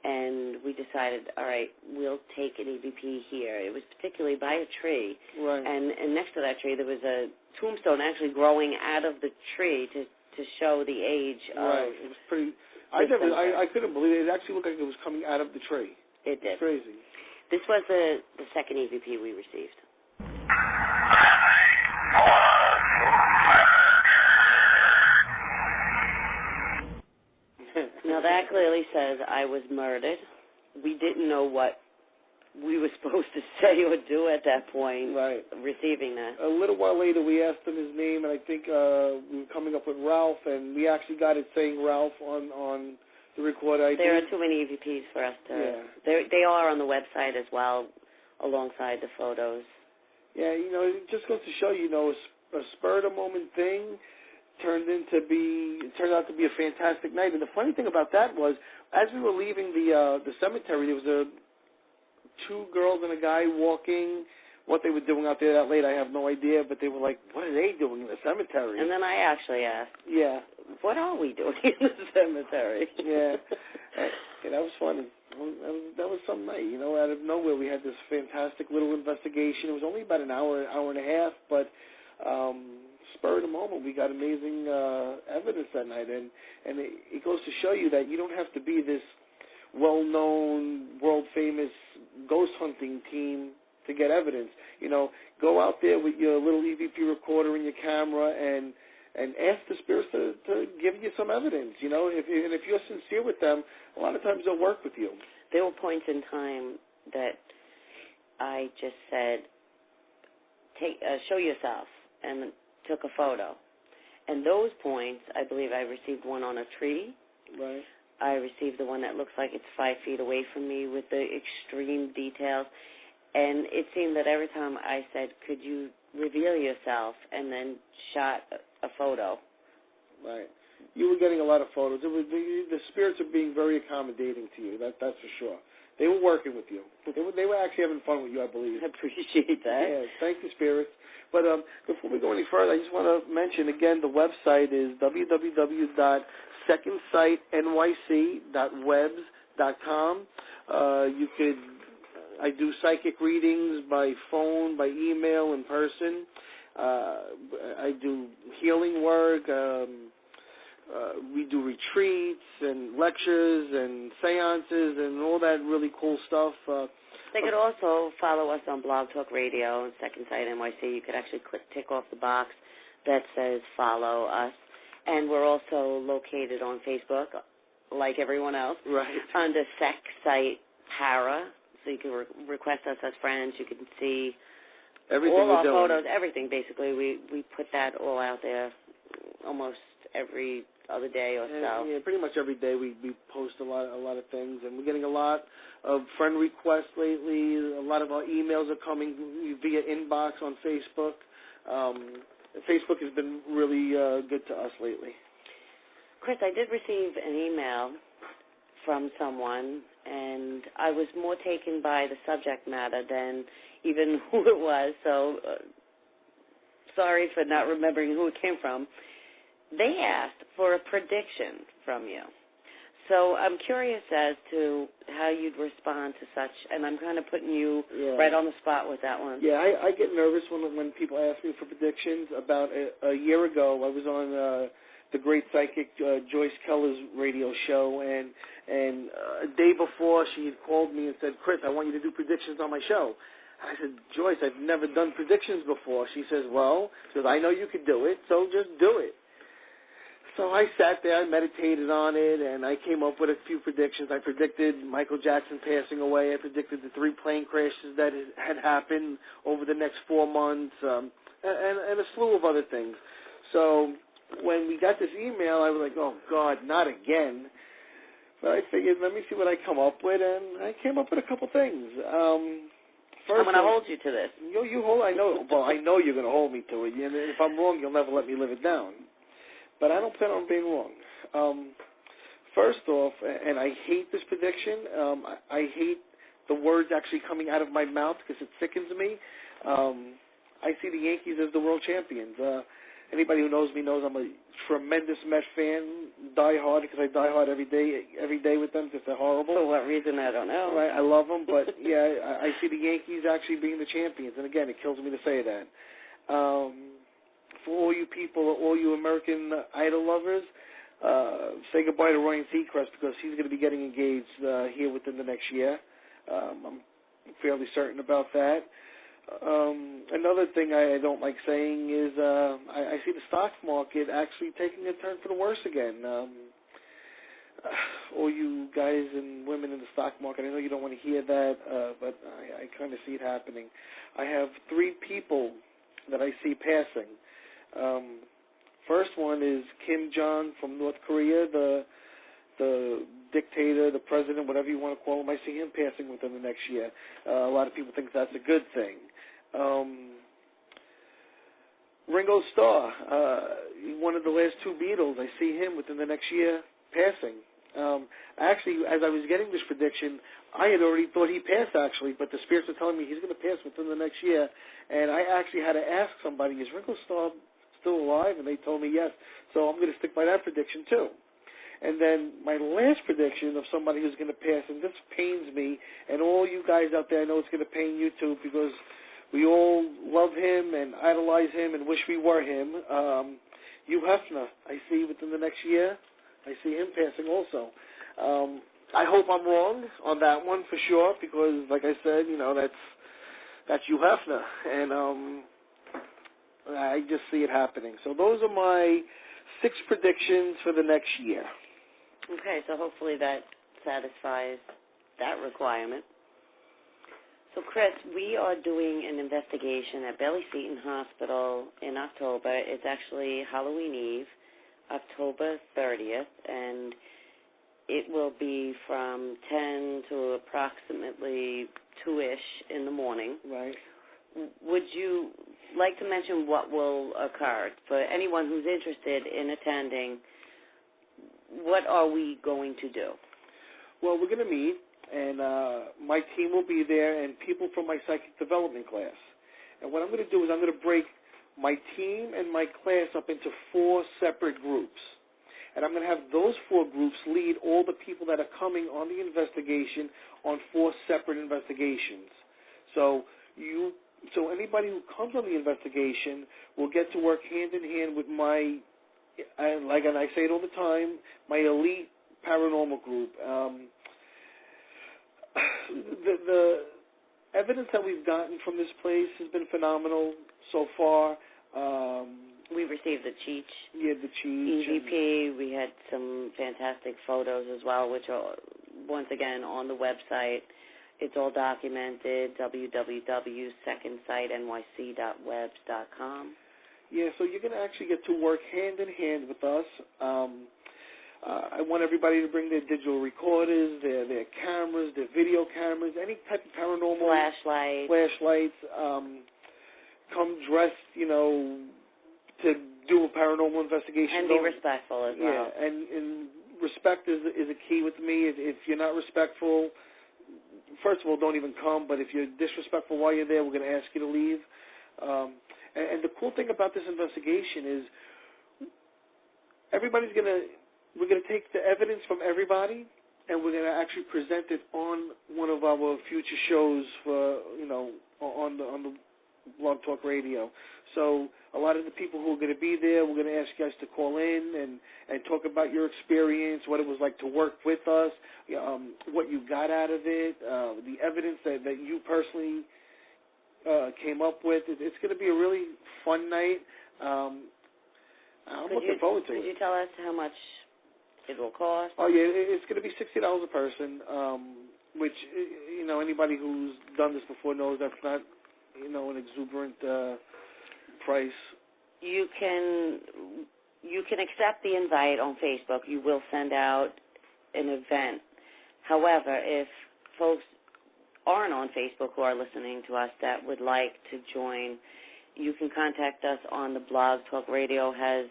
and we decided, all right, we'll take an EVP here. It was particularly by a tree, right. And next to that tree there was a tombstone actually growing out of the tree to show the age of. Right. It was pretty. I couldn't believe it. It actually looked like it was coming out of the tree. It did. It's crazy. This was the second EVP we received. Now that clearly says I was murdered. We didn't know what we were supposed to say or do at that point, right. Receiving that. A little while later, we asked him his name, and I think we were coming up with Ralph, and we actually got it saying Ralph on the recorder. There are too many EVPs for us to. Yeah. They are on the website as well, alongside the photos. Yeah, it just goes to show, a spur of the moment thing turned out to be a fantastic night. And the funny thing about that was, as we were leaving the cemetery, there was two girls and a guy walking. What they were doing out there that late, I have no idea, but they were like, what are they doing in the cemetery? And then I actually asked, yeah, what are we doing in the cemetery? Yeah, that was funny. That was some night, out of nowhere we had this fantastic little investigation. It was only about an hour and a half, but spur of the moment, we got amazing evidence that night, and it goes to show you that you don't have to be this well-known, world-famous ghost hunting team to get evidence. Go out there with your little EVP recorder and your camera and ask the spirits to give you some evidence. If you're sincere with them, a lot of times they'll work with you. There were points in time that I just said, show yourself, and took a photo. And those points, I believe I received one on a tree. Right. I received the one that looks like it's 5 feet away from me with the extreme details. And it seemed that every time I said, could you reveal yourself, and then shot a photo. Right. You were getting a lot of photos. The spirits are being very accommodating to you. That's for sure. They were working with you. They were actually having fun with you, I believe. I appreciate that. Yeah, thank you, spirits. But before we go any further, I just want to mention again the website is www.secondsightnyc.webs.com. I do psychic readings by phone, by email, in person. I do healing work. We do retreats and lectures and seances and all that really cool stuff. They could also follow us on Blog Talk Radio and Second Sight NYC. You could actually tick off the box that says follow us. And we're also located on Facebook, like everyone else, right, under Sec Sight Para. So you can request us as friends. You can see everything all our doing. photos, everything basically. We put that all out there almost every other day or so. Yeah, pretty much every day we post a lot of things, and we're getting a lot of friend requests lately. A lot of our emails are coming via inbox on Facebook. Facebook has been really good to us lately. Chris, I did receive an email from someone, and I was more taken by the subject matter than even who it was, so sorry for not remembering who it came from. They asked for a prediction from you. So I'm curious as to how you'd respond to such, and I'm kind of putting you right on the spot with that one. Yeah, I get nervous when people ask me for predictions. About a year ago, I was on the great psychic Joyce Keller's radio show, and a day before she had called me and said, Chris, I want you to do predictions on my show. I said, Joyce, I've never done predictions before. She says, I know you could do it, so just do it. So I sat there, I meditated on it, and I came up with a few predictions. I predicted Michael Jackson passing away. I predicted the 3 plane crashes that had happened over the next 4 months, and a slew of other things. So when we got this email, I was like, oh, God, not again. But I figured, let me see what I come up with, and I came up with a couple things. First, I'm going to hold you to this. You hold. I know. Well, I know you're going to hold me to it. And if I'm wrong, you'll never let me live it down. But I don't plan on being wrong. First off, and I hate this prediction. I hate the words actually coming out of my mouth because it sickens me. I see the Yankees as the world champions. Anybody who knows me knows I'm a tremendous Met fan, die hard, because I die hard every day with them because they're horrible. For what reason, I don't know. Right, I love them, but yeah, I see the Yankees actually being the champions, and again, it kills me to say that. For all you people, all you American Idol lovers, say goodbye to Ryan Seacrest because he's going to be getting engaged here within the next year. I'm fairly certain about that. Another thing I don't like saying is I see the stock market actually taking a turn for the worse again. All you guys and women in the stock market, I know you don't want to hear that, but I kind of see it happening. I have 3 people that I see passing. First one is Kim Jong from North Korea, the dictator, the president, whatever you want to call him. I see him passing within the next year. A lot of people think that's a good thing. Ringo Starr, one of the last 2 Beatles, I see him within the next year passing. Actually, as I was getting this prediction, I had already thought he passed, actually, but the spirits are telling me he's going to pass within the next year. And I actually had to ask somebody, is Ringo Starr still alive? And they told me yes. So I'm going to stick by that prediction, too. And then my last prediction of somebody who's going to pass, and this pains me, and all you guys out there, I know it's going to pain you, too, because we all love him and idolize him and wish we were him. Hugh Hefner, I see within the next year, I see him passing also. I hope I'm wrong on that one for sure, because like I said, that's Hugh Hefner, and I just see it happening. So those are my 6 predictions for the next year. Okay, so hopefully that satisfies that requirement. So, Chris, we are doing an investigation at Bailey Seton Hospital in October. It's actually Halloween Eve, October 30th, and it will be from 10 to approximately 2-ish in the morning. Right. Would you like to mention what will occur? For anyone who's interested in attending, what are we going to do? Well, we're going to meet, and my team will be there and people from my psychic development class. And what I'm going to do is I'm going to break my team and my class up into 4 separate groups. And I'm going to have those 4 groups lead all the people that are coming on the investigation on 4 separate investigations. So anybody who comes on the investigation will get to work hand in hand with my, and I say it all the time, my elite paranormal group. The evidence that we've gotten from this place has been phenomenal so far. We received the Cheech. Yeah, the Cheech. EVP. We had some fantastic photos as well, which are, once again, on the website. It's all documented, www.secondsightnyc.webs.com. Yeah, so you're going to actually get to work hand in hand with us. I want everybody to bring their digital recorders, their cameras, their video cameras, any type of paranormal. Flashlights. Come dressed, to do a paranormal investigation. And be respectful as well. Yeah, and respect is a key with me. If you're not respectful, first of all, don't even come. But if you're disrespectful while you're there, we're going to ask you to leave. And the cool thing about this investigation is we're going to take the evidence from everybody, and we're going to actually present it on one of our future shows for, on the Blog Talk Radio. So a lot of the people who are going to be there, we're going to ask you guys to call in and talk about your experience, what it was like to work with us, what you got out of it, the evidence that you personally came up with. It's going to be a really fun night. I'm looking forward to it. Could you tell us how much it will cost? Oh, yeah, it's going to be $60 a person, which, anybody who's done this before knows that's not, an exuberant price. You can accept the invite on Facebook. You will send out an event. However, if folks aren't on Facebook who are listening to us that would like to join, you can contact us on the blog. Talk Radio has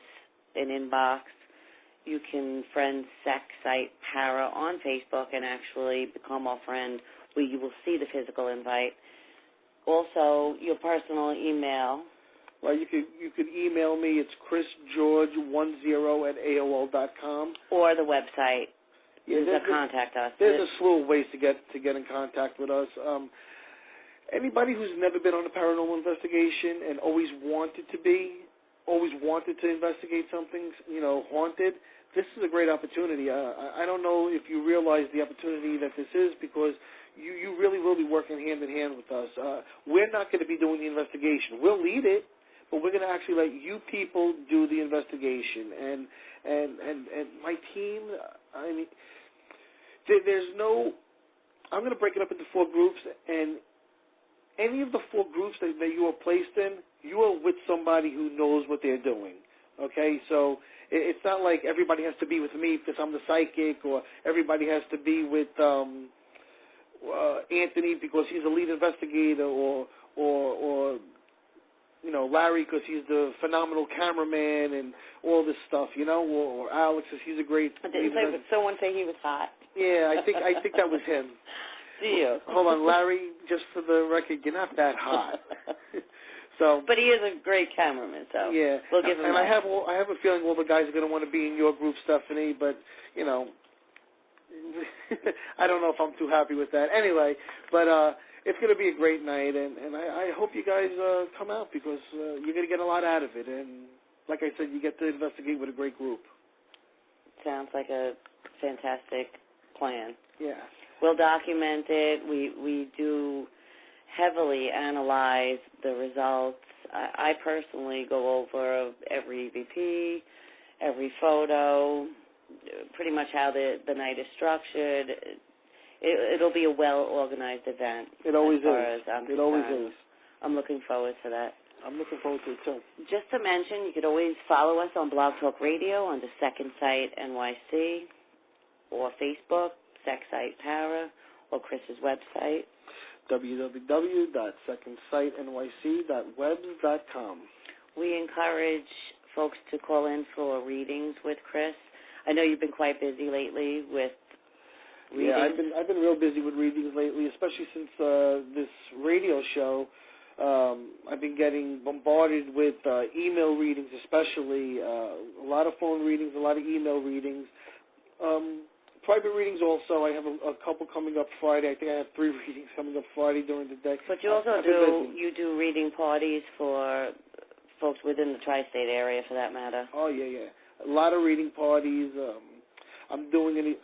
an inbox. You can friend Sex Site Para on Facebook and actually become our friend where you will see the physical invite. Also, your personal email Well, you could email me. It's chrisgeorge10@AOL.com. Or the website. Yeah, contact us. There's a slew of ways to get in contact with us. Anybody who's never been on a paranormal investigation and always wanted to investigate something, haunted, this is a great opportunity. I don't know if you realize the opportunity that this is, because you really will be working hand in hand with us. We're not going to be doing the investigation. We'll lead it, but we're going to actually let you people do the investigation. And my team, I mean, I'm going to break it up into 4 groups, and any of the 4 groups that you are placed in, you are with somebody who knows what they're doing, okay? So it's not like everybody has to be with me because I'm the psychic, or everybody has to be with Anthony because he's the lead investigator, or Larry because he's the phenomenal cameraman and all this stuff, or Alex because he's a great. Didn't someone say he was hot? Yeah, I think that was him. Do you? Hold on, Larry. Just for the record, you're not that hot. So. But he is a great cameraman, so yeah. We'll give him. And I have a feeling all the guys are going to want to be in your group, Stephanie. But I don't know if I'm too happy with that. Anyway, but it's going to be a great night, and I hope you guys come out, because you're going to get a lot out of it. And like I said, you get to investigate with a great group. Sounds like a fantastic plan. Yeah. We'll document it. We do heavily analyze the results. I personally go over every EVP, every photo, pretty much how the night is structured. It'll be a well-organized event. It always is. It always is. I'm looking forward to that. I'm looking forward to it, too. Just to mention, you could always follow us on Blog Talk Radio on the Second Sight NYC, or Facebook, Sex Sight Para, or Chris's website, www.secondsightnyc.webs.com. We encourage folks to call in for readings with Chris. I know you've been quite busy lately with readings. Yeah, I've been real busy with readings lately, especially since this radio show. I've been getting bombarded with email readings, especially a lot of phone readings, a lot of email readings. Private readings also. I have a couple coming up Friday. I think I have 3 readings coming up Friday during the day. But you also do reading parties for folks within the tri-state area, for that matter. Oh yeah. A lot of reading parties. I'm doing it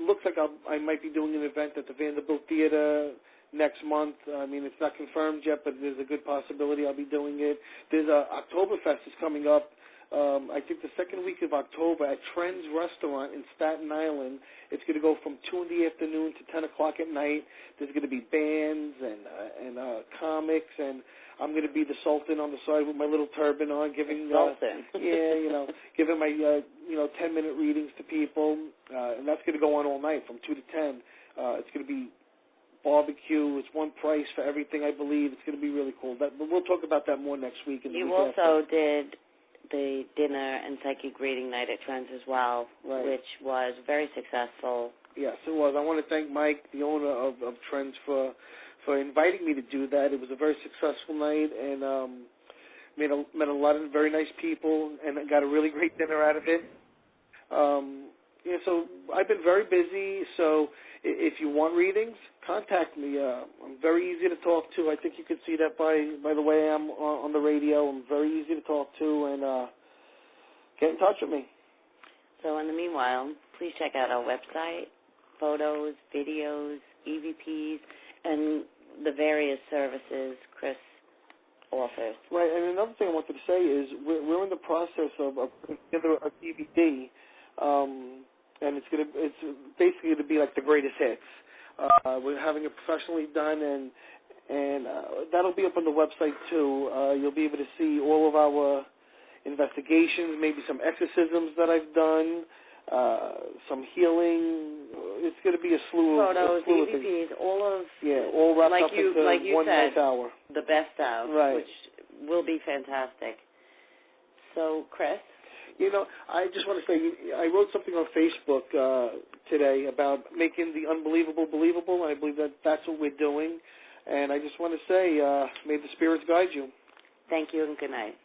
looks like I might be doing an event at the Vanderbilt Theater next month. I mean, it's not confirmed yet, but there's a good possibility I'll be doing it. There's Oktoberfest is coming up. I think the second week of October at Trends Restaurant in Staten Island. It's going to go from 2 in the afternoon to 10 o'clock at night. There's going to be bands and comics, and I'm going to be the Sultan on the side with my little turban on, giving giving my 10-minute readings to people, and that's going to go on all night from 2 to 10. It's going to be barbecue. It's one price for everything, I believe. It's going to be really cool. But we'll talk about that more next week. You also did the dinner and psychic reading night at Trends as well, right, which was very successful. Yes, it was. I want to thank Mike, the owner of Trends, for inviting me to do that. It was a very successful night, and met a lot of very nice people, and I got a really great dinner out of it. So I've been very busy, so if you want readings, contact me. I'm very easy to talk to. I think you can see that by the way I'm on the radio. I'm very easy to talk to, and get in touch with me. So in the meanwhile, please check out our website, photos, videos, EVPs, and the various services Chris offers. Right, and another thing I wanted to say is we're in the process of putting together a DVD, and it's basically to be like the greatest hits. We're having it professionally done, and that'll be up on the website too. You'll be able to see all of our investigations, maybe some exorcisms that I've done, some healing. It's going to be a slew of EVPs, all wrapped up into one nice hour. The best out, right, which will be fantastic. So, Chris? I just want to say, I wrote something on Facebook today about making the unbelievable believable, and I believe that's what we're doing. And I just want to say, may the spirits guide you. Thank you and good night.